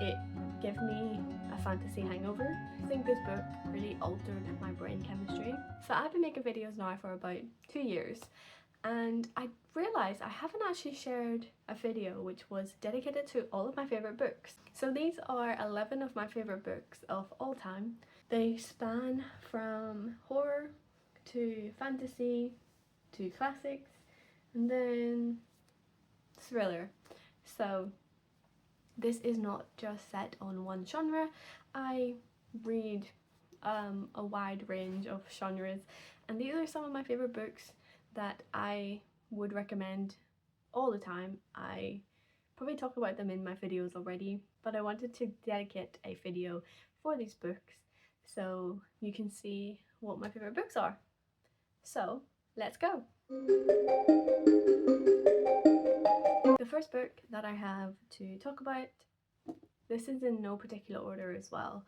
it gave me a fantasy hangover. I think this book really altered my brain chemistry. So I've been making videos now for about 2 years, and I realised I haven't actually shared a video which was dedicated to all of my favourite books. So these are 11 of my favourite books of all time. They span from horror to fantasy to classics and then thriller. So this is not just set on one genre. I read a wide range of genres, and these are some of my favourite books that I would recommend all the time. I probably talk about them in my videos already, but I wanted to dedicate a video for these books so you can see what my favourite books are. So let's go! The first book that I have to talk about, this is in no particular order as well.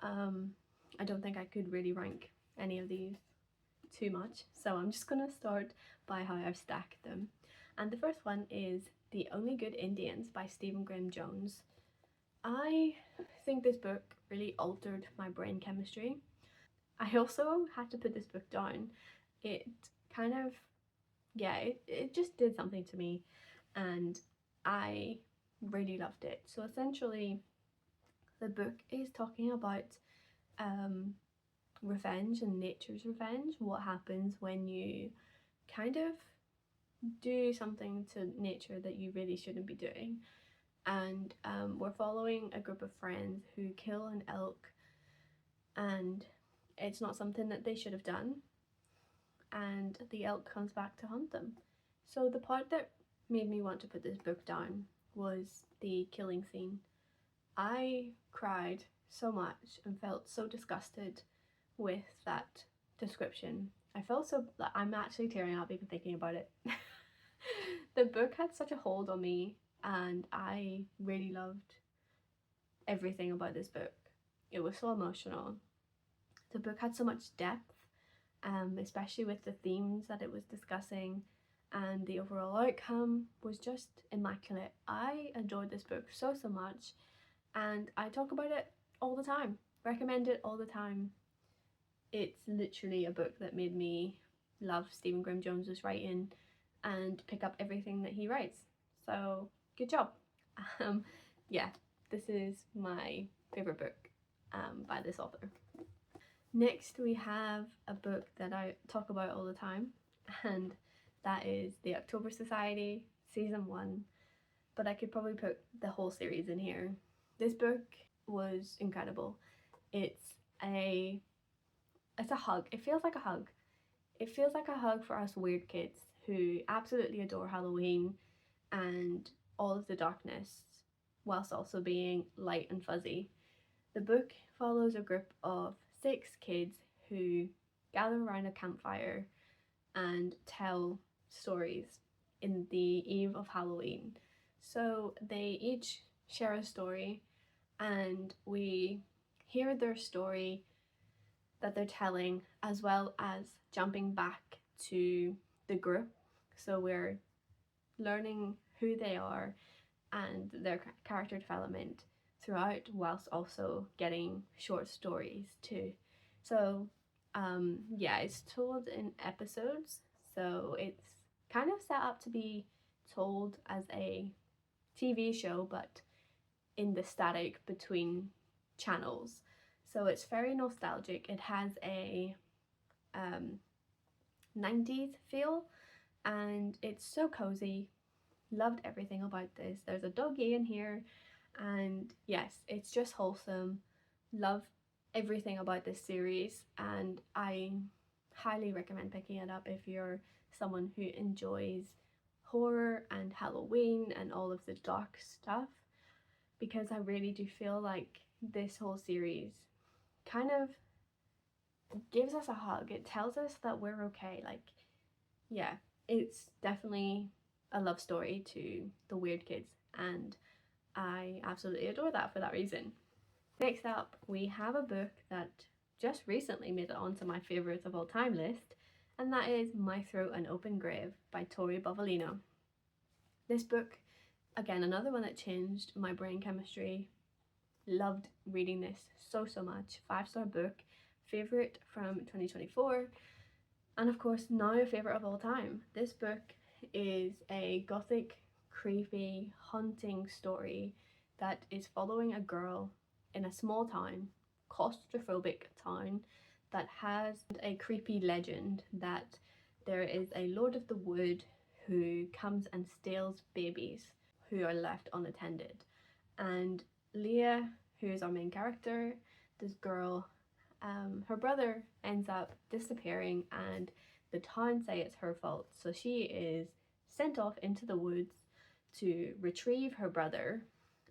I don't think I could really rank any of these too much, so I'm just gonna start by how I've stacked them. And the first one is The Only Good Indians by Stephen Graham Jones. I think this book really altered my brain chemistry. I also had to put this book down. It kind of, yeah, it just did something to me, and I really loved it. So essentially, the book is talking about revenge and nature's revenge. What happens when you kind of do something to nature that you really shouldn't be doing. And we're following a group of friends who kill an elk, and it's not something that they should have done, and the elk comes back to hunt them. So the part that made me want to put this book down was the killing scene. I cried so much and felt so disgusted with that description. I felt so, I'm actually tearing up even thinking about it. The book had such a hold on me, and I really loved everything about this book. It was so emotional. The book had so much depth, especially with the themes that it was discussing, and the overall outcome was just immaculate. I enjoyed this book so much, and I talk about it all the time, recommend it all the time. It's literally a book that made me love Stephen Graham Jones's writing and pick up everything that he writes. So good job. Yeah, this is my favourite book by this author. Next we have a book that I talk about all the time, and that is The October Society Season 1, but I could probably put the whole series in here. This book was incredible. It's a hug. It feels like a hug. It feels like a hug for us weird kids who absolutely adore Halloween and all of the darkness, whilst also being light and fuzzy. The book follows a group of 6 kids who gather around a campfire and tell stories in the eve of Halloween. So they each share a story, and we hear their story that they're telling, as well as jumping back to the group. So we're learning who they are and their character development throughout, whilst also getting short stories too. So yeah, it's told in episodes, so it's kind of set up to be told as a TV show, but in the static between channels. So it's very nostalgic. It has a 90s feel, and it's so cozy. Loved everything about this. There's a doggy in here, and yes, it's just wholesome. Love everything about this series, and I highly recommend picking it up if you're someone who enjoys horror and Halloween and all of the dark stuff, because I really do feel like this whole series kind of gives us a hug. It tells us that we're okay. Like, yeah, it's definitely a love story to the weird kids, and I absolutely adore that for that reason. Next up, we have a book that just recently made it onto my favourites of all time list, and that is My Throat an Open Grave by Tori Bovalino. This book, again, another one that changed my brain chemistry. Loved reading this so much. 5-star book, favorite from 2024, and of course now a favorite of all time. This book is a gothic, creepy, haunting story that is following a girl in a small town, claustrophobic town, that has a creepy legend that there is a Lord of the Wood who comes and steals babies who are left unattended. And Leah, who is our main character, this girl, her brother ends up disappearing and the town say it's her fault. So she is sent off into the woods to retrieve her brother,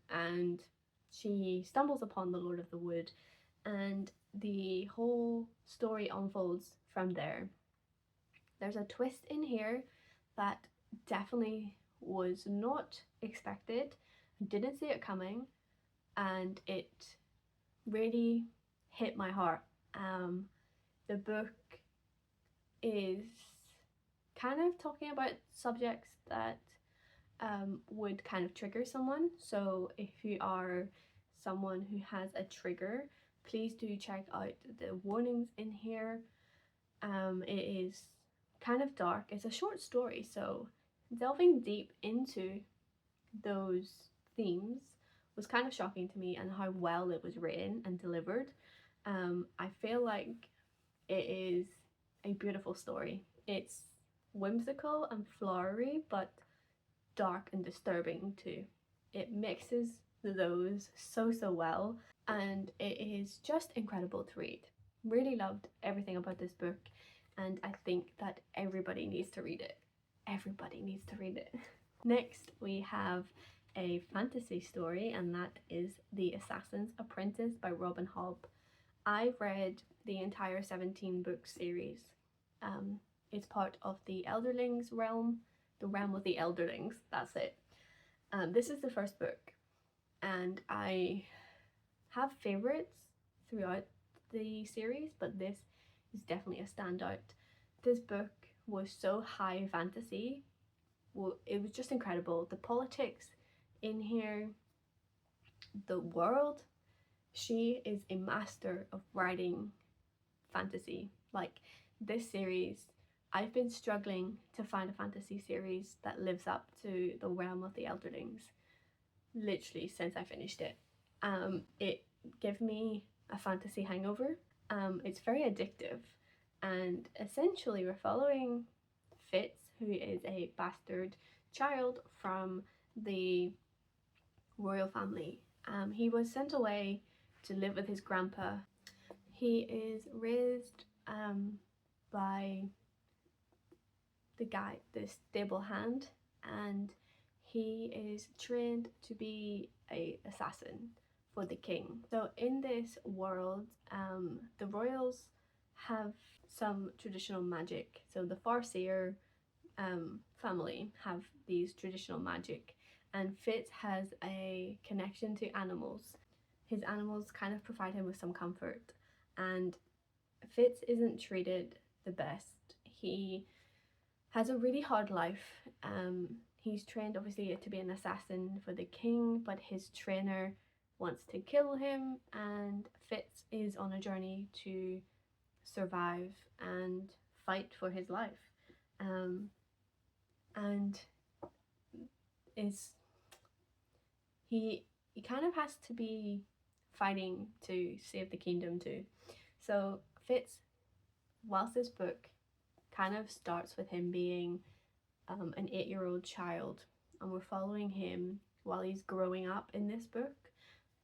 and she stumbles upon the Lord of the Wood, and the whole story unfolds from there. There's a twist in here that definitely was not expected. I didn't see it coming, and it really hit my heart. The book is kind of talking about subjects that would kind of trigger someone. So if you are someone who has a trigger, please do check out the warnings in here. It is kind of dark. It's a short story, so delving deep into those themes was kind of shocking to me, and how well it was written and delivered. I feel like it is a beautiful story. It's whimsical and flowery, but dark and disturbing too. It mixes those so well, and it is just incredible to read. Really loved everything about this book, and I think that everybody needs to read it. Everybody needs to read it. Next we have a fantasy story, and that is The Assassin's Apprentice by Robin Hobb. I've read the entire 17 book series. It's part of the Elderlings realm, the realm of the Elderlings, that's it. This is the first book, and I have favourites throughout the series, but this is definitely a standout. This book was so high fantasy. Well, it was just incredible. The politics in here, the world. She is a master of writing fantasy. Like, this series, I've been struggling to find a fantasy series that lives up to the realm of the Elderlings literally since I finished it. It gave me a fantasy hangover. It's very addictive, and essentially we're following Fitz, who is a bastard child from the royal family. He was sent away to live with his grandpa. He is raised by the stable hand, and he is trained to be an assassin for the king. So in this world, the royals have some traditional magic. So the Farseer family have these traditional magic, and Fitz has a connection to animals. His animals kind of provide him with some comfort, and Fitz isn't treated the best. He has a really hard life. He's trained obviously to be an assassin for the king, but his trainer wants to kill him, and Fitz is on a journey to survive and fight for his life. And he kind of has to be fighting to save the kingdom too. So Fitz, whilst this book kind of starts with him being an 8-year-old child, and we're following him while he's growing up in this book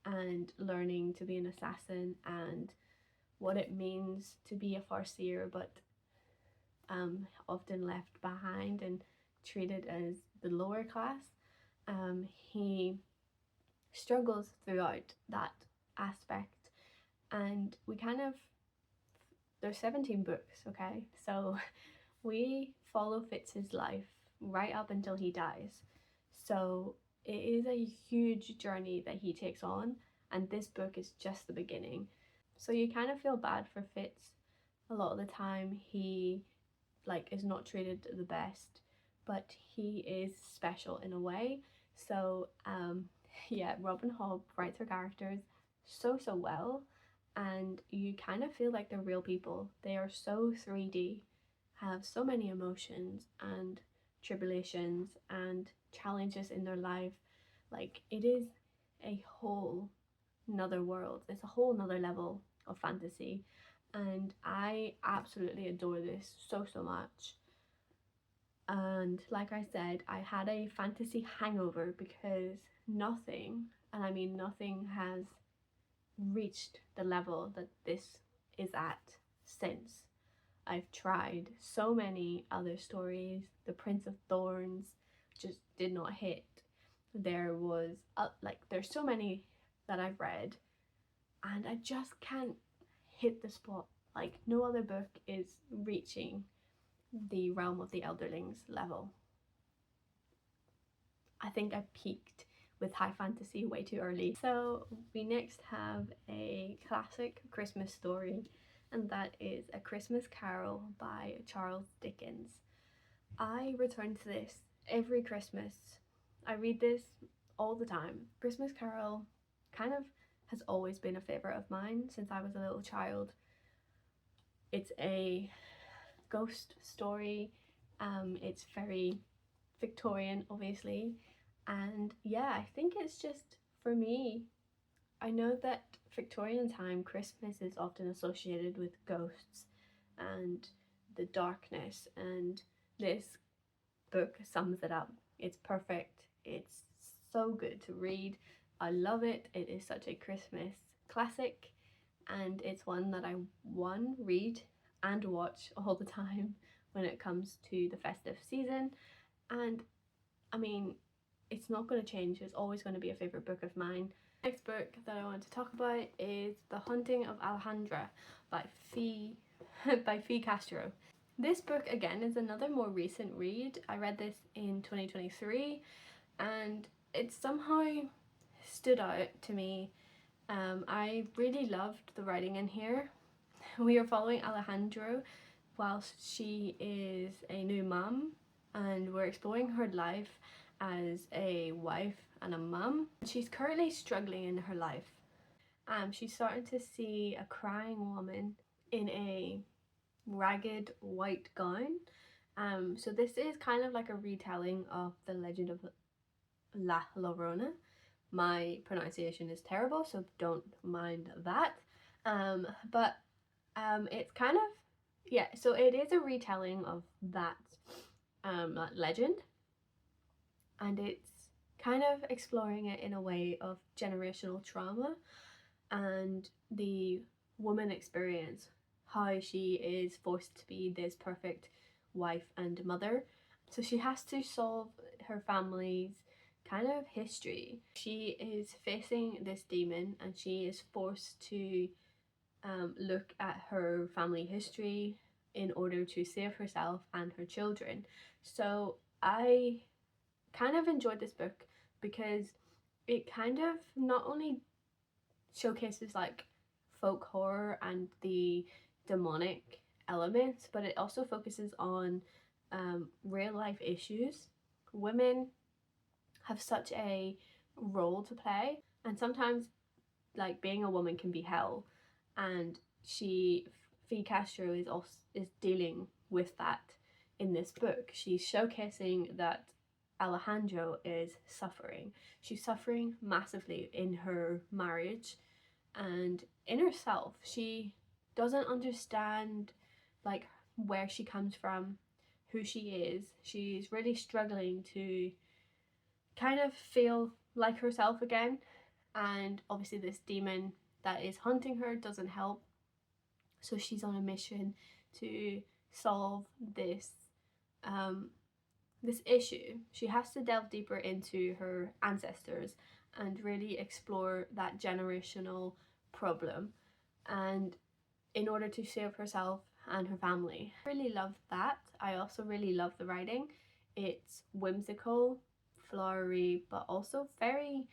and learning to be an assassin and what it means to be a Farseer, but often left behind and treated as the lower class. He struggles throughout that aspect, and we kind of, there's 17 books, okay, so we follow Fitz's life right up until he dies. So it is a huge journey that he takes on, and this book is just the beginning. So you kind of feel bad for Fitz. A lot of the time he is not treated the best, but he is special in a way. So yeah, Robin Hobb writes her characters so well, and you kind of feel like they're real people. They are so 3D, have so many emotions and tribulations and challenges in their life. Like, it is a whole another world. It's a whole nother level of fantasy, and I absolutely adore this so much. And like I said, I had a fantasy hangover because nothing, and I mean nothing, has reached the level that this is at since. I've tried so many other stories. The Prince of Thorns just did not hit. There was there's so many that I've read, and I just can't hit the spot. Like, no other book is reaching the Realm of the Elderlings level. I think I peaked with high fantasy way too early. So we next have a classic Christmas story, and that is A Christmas Carol by Charles Dickens. I return to this every Christmas. I read this all the time. Christmas Carol kind of has always been a favourite of mine since I was a little child. It's a ghost story. It's very Victorian, obviously, and yeah, I think it's just, for me, I know that Victorian time Christmas is often associated with ghosts and the darkness, and this book sums it up. It's perfect. It's so good to read. I love it. It is such a Christmas classic, and it's one that I read and watch all the time when it comes to the festive season. And I mean, it's not going to change. It's always going to be a favourite book of mine. Next book that I want to talk about is The Haunting of Alejandra by Fee Castro. This book, again, is another more recent read. I read this in 2023, and it somehow stood out to me. I really loved the writing in here. We are following Alejandro whilst she is a new mum, and we're exploring her life as a wife and a mum. She's currently struggling in her life. She's starting to see a crying woman in a ragged white gown. So this is kind of like a retelling of the legend of La Llorona. My pronunciation is terrible, so don't mind that. But it's kind of, yeah, so it is a retelling of that legend, and it's kind of exploring it in a way of generational trauma and the woman experience, how she is forced to be this perfect wife and mother. So she has to solve her family's kind of history. She is facing this demon, and she is forced to look at her family history in order to save herself and her children. So I kind of enjoyed this book because it kind of not only showcases like folk horror and the demonic elements, but it also focuses on real life issues. Women have such a role to play, and sometimes like being a woman can be hell, and Fee Castro is dealing with that in this book. She's showcasing that Alejandro is suffering. She's suffering massively in her marriage and in herself. She doesn't understand like where she comes from, who she is. She's really struggling to kind of feel like herself again, and obviously this demon that is hunting her doesn't help. So she's on a mission to solve this this issue. She has to delve deeper into her ancestors and really explore that generational problem, and in order to save herself and her family. I really love that. I also really love the writing. It's whimsical, flowery, but also very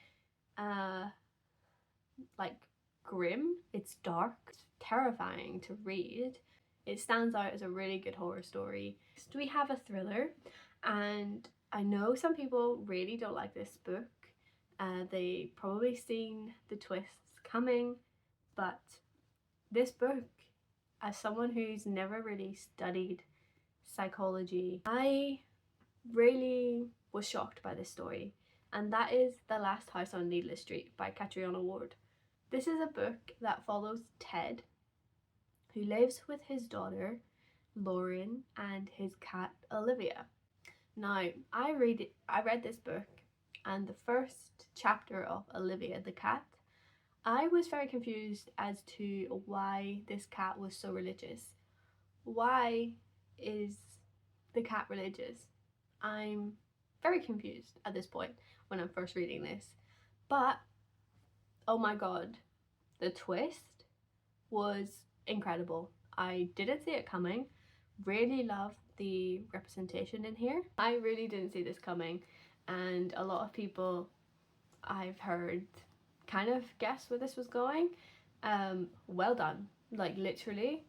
like grim. It's dark, it's terrifying to read. It stands out as a really good horror story. Next we have a thriller, and I know some people really don't like this book. They probably seen the twists coming. But this book, as someone who's never really studied psychology, I really was shocked by this story, and that is The Last House on Needless Street by Catriona Ward. This is a book that follows Ted, who lives with his daughter Lauren and his cat Olivia. Now, I read this book, and the first chapter of Olivia the cat, I was very confused as to why this cat was so religious. Why is the cat religious? I'm very confused at this point when I'm first reading this. But, oh my god, the twist was incredible. I didn't see it coming. Really loved the representation in here. I really didn't see this coming, and a lot of people I've heard kind of guess where this was going. Well done. Like, literally,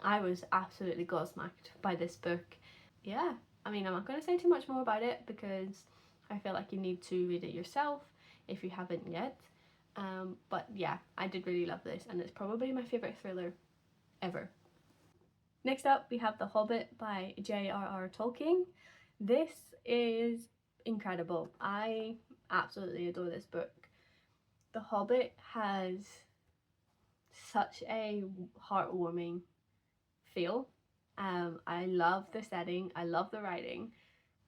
I was absolutely gobsmacked by this book. Yeah, I mean, I'm not going to say too much more about it because I feel like you need to read it yourself if you haven't yet. But yeah, I did really love this, and it's probably my favourite thriller ever. Next up, we have The Hobbit by j.r.r. Tolkien. This is incredible. I absolutely adore this book. The Hobbit has such a heartwarming feel. I love the setting, I love the writing,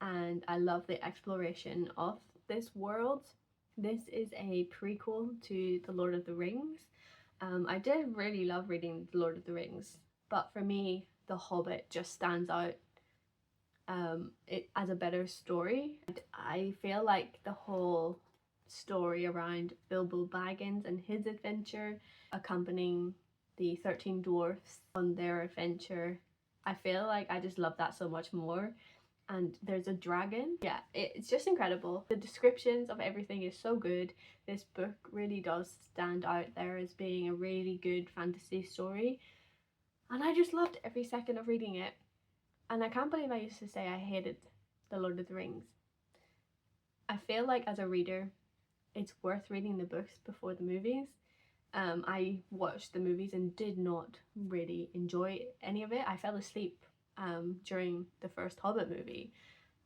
and I love the exploration of this world. This is a prequel to The Lord of the Rings. I did really love reading The Lord of the Rings, but for me, The Hobbit just stands out it as a better story. I feel like the whole story around Bilbo Baggins and his adventure, accompanying the 13 dwarfs on their adventure, I feel like I just love that so much more. And there's a dragon. Yeah, it's just incredible. The descriptions of everything is so good. This book really does stand out there as being a really good fantasy story, and I just loved every second of reading it. And I can't believe I used to say I hated The Lord of the Rings. I feel like as a reader, it's worth reading the books before the movies. I watched the movies and did not really enjoy any of it. I fell asleep during the first Hobbit movie,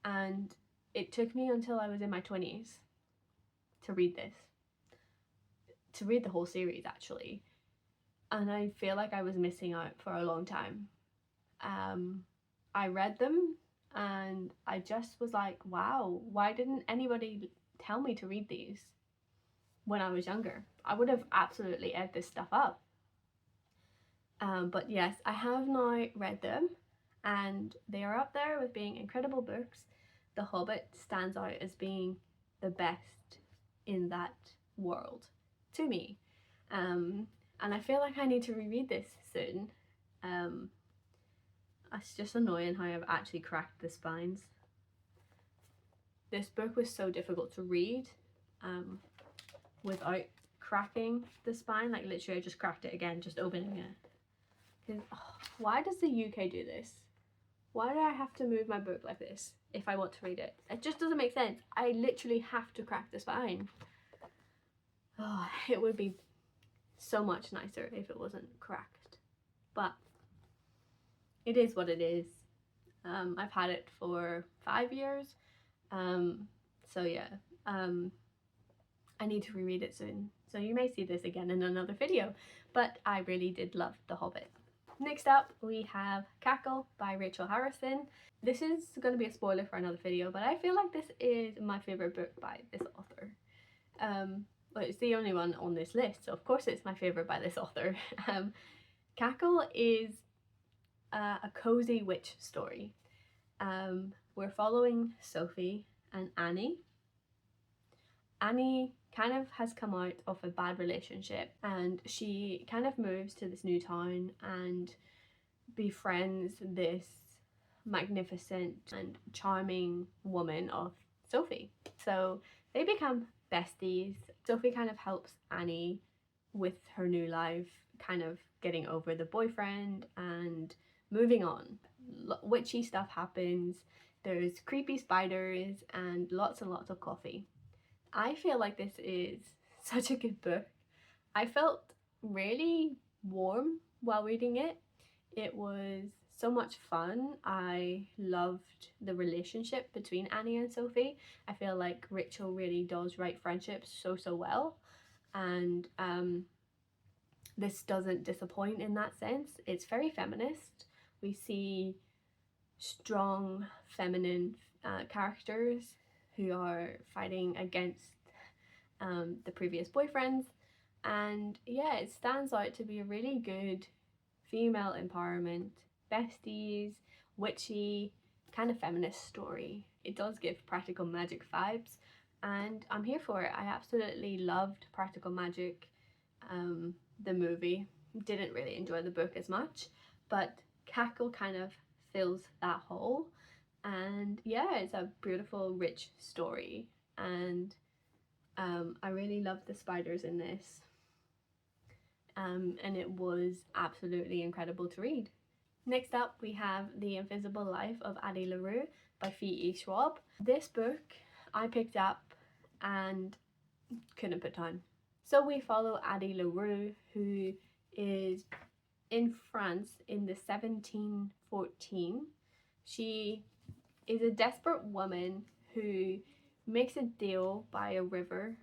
and it took me until I was in my 20s to read the whole series actually, and I feel like I was missing out for a long time. I read them and I just was like, wow, why didn't anybody tell me to read these when I was younger? I would have absolutely ate this stuff up. But yes, I have now read them, and they are up there with being incredible books. The Hobbit stands out as being the best in that world to me. And I feel like I need to reread this soon. It's just annoying how I've actually cracked the spines. This book was so difficult to read without cracking the spine. Like, literally I just cracked it again just opening it. Why does the UK do this? Why do I have to move my book like this if I want to read it? It just doesn't make sense. I literally have to crack the spine. Oh, it would be so much nicer if it wasn't cracked. But it is what it is. I've had it for 5 years. So yeah, I need to reread it soon. So you may see this again in another video, but I really did love The Hobbit. Next up, we have Cackle by Rachel Harrison. This is going to be a spoiler for another video, but I feel like this is my favourite book by this author. Well, it's the only one on this list, so of course it's my favourite by this author. Cackle is a cozy witch story. We're following Sophie and Annie. Annie kind of has come out of a bad relationship, and she kind of moves to this new town and befriends this magnificent and charming woman of Sophie. So they become besties. Sophie kind of helps Annie with her new life, kind of getting over the boyfriend and moving on. Witchy stuff happens. There's creepy spiders and lots of coffee. I feel like this is such a good book. I felt really warm while reading it. It was so much fun. I loved the relationship between Annie and Sophie. I feel like Rachel really does write friendships so well, and this doesn't disappoint in that sense. It's very feminist. We see strong feminine characters who are fighting against the previous boyfriends, and yeah, it stands out to be a really good female empowerment, besties, witchy, kind of feminist story. It does give practical magic vibes, and I'm here for it. I absolutely loved Practical Magic, the movie. Didn't really enjoy the book as much, but Cackle kind of fills that hole. And yeah, it's a beautiful, rich story, and I really loved the spiders in this. And it was absolutely incredible to read. Next up, we have The Invisible Life of Addie LaRue by F.E. Schwab. This book I picked up and couldn't put down. So we follow Addie LaRue, who is in France in the 1714. She is a desperate woman who makes a deal by a river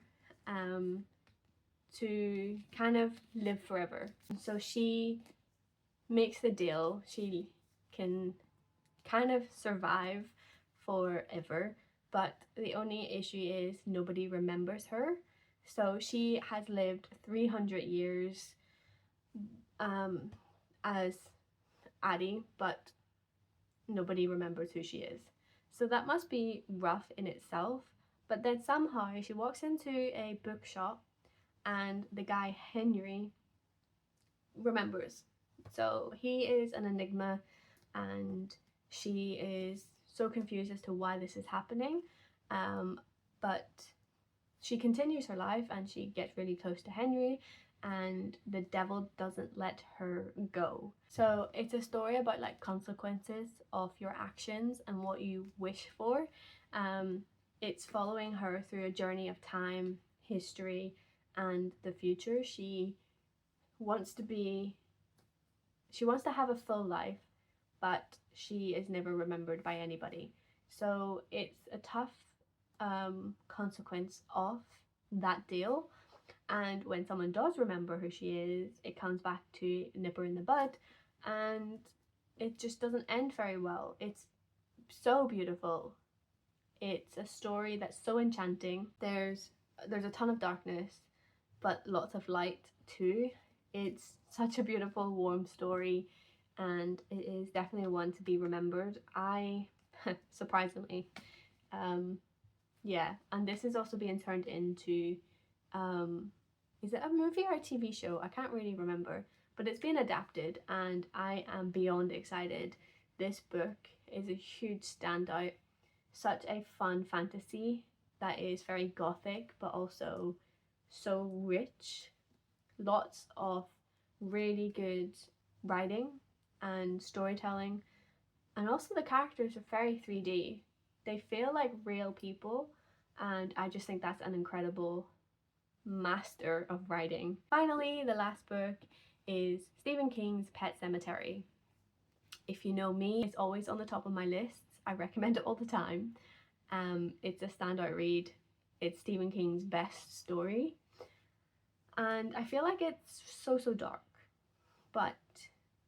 to kind of live forever. So she makes the deal. She can kind of survive forever, but the only issue is nobody remembers her. So she has lived 300 years as Addie, but nobody remembers who she is. So that must be rough in itself. But then somehow she walks into a bookshop and the guy Henry remembers. So he is an enigma, and she is so confused as to why this is happening. But she continues her life and she gets really close to Henry, and the devil doesn't let her go. So it's a story about like consequences of your actions and what you wish for. It's following her through a journey of time, history, and the future. She wants to have a full life, but she is never remembered by anybody. So it's a tough consequence of that deal. And when someone does remember who she is, it comes back to nip her in the bud, and it just doesn't end very well. It's so beautiful. It's a story that's so enchanting. There's a ton of darkness, but lots of light too. It's such a beautiful, warm story, and it is definitely one to be remembered. I surprisingly, yeah, and this is also being turned into, is it a movie or a TV show? I can't really remember, but it's been adapted, and I am beyond excited. This book is a huge standout. Such a fun fantasy that is very gothic, but also so rich. Lots of really good writing and storytelling, and also the characters are very 3D. They feel like real people, and I just think that's an incredible master of writing. Finally, the last book is Stephen King's Pet Sematary. If you know me, it's always on the top of my lists. I recommend it all the time. It's a standout read. It's Stephen King's best story, and I feel like it's so dark, but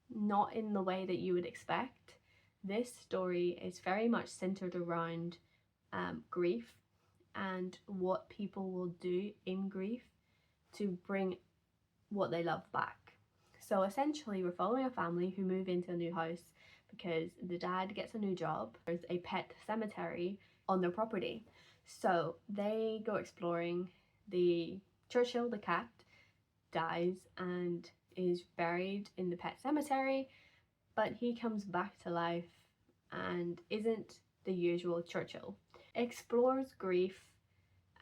not in the way that you would expect. This story is very much centered around grief and what people will do in grief to bring what they love back. So essentially, we're following a family who move into a new house because the dad gets a new job. There's a pet cemetery on their property. So they go exploring. The Churchill, the cat, dies and is buried in the pet cemetery, but he comes back to life and isn't the usual Churchill. Explores grief,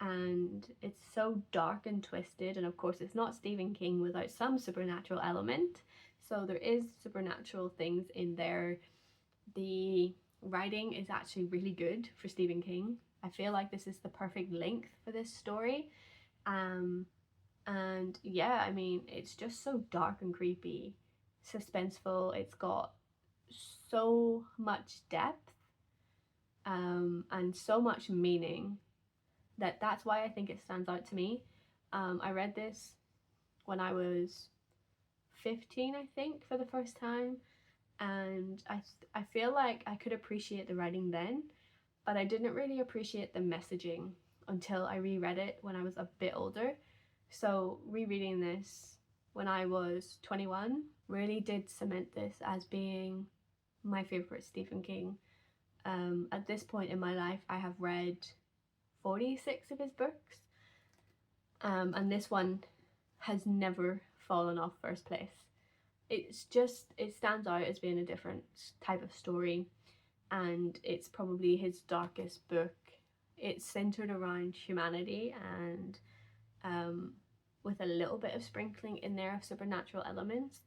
and it's so dark and twisted, and of course it's not Stephen King without some supernatural element, so there is supernatural things in there. The writing is actually really good for Stephen King. I feel like this is the perfect length for this story. And yeah, I mean, it's just so dark and creepy, suspenseful. It's got so much depth, and so much meaning that's why I think it stands out to me. I read this when I was 15, I think, for the first time, and I feel like I could appreciate the writing then, but I didn't really appreciate the messaging until I reread it when I was a bit older. So rereading this when I was 21 really did cement this as being my favourite Stephen King. At this point in my life, I have read 46 of his books, and this one has never fallen off first place. It's just, it stands out as being a different type of story, and it's probably his darkest book. It's centered around humanity and with a little bit of sprinkling in there of supernatural elements.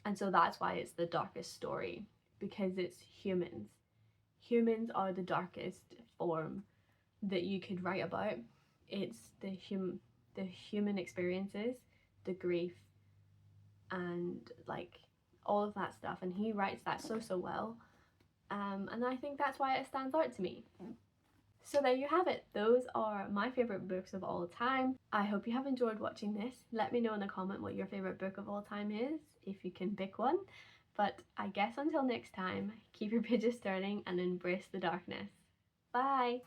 And so that's why it's the darkest story, because it's humans. Humans are the darkest form that you could write about. It's the human experiences, the grief, and like all of that stuff. And he writes that so well. And I think that's why it stands out to me. So there you have it. Those are my favourite books of all time. I hope you have enjoyed watching this. Let me know in a comment what your favourite book of all time is, if you can pick one. But I guess until next time, keep your pages turning and embrace the darkness. Bye!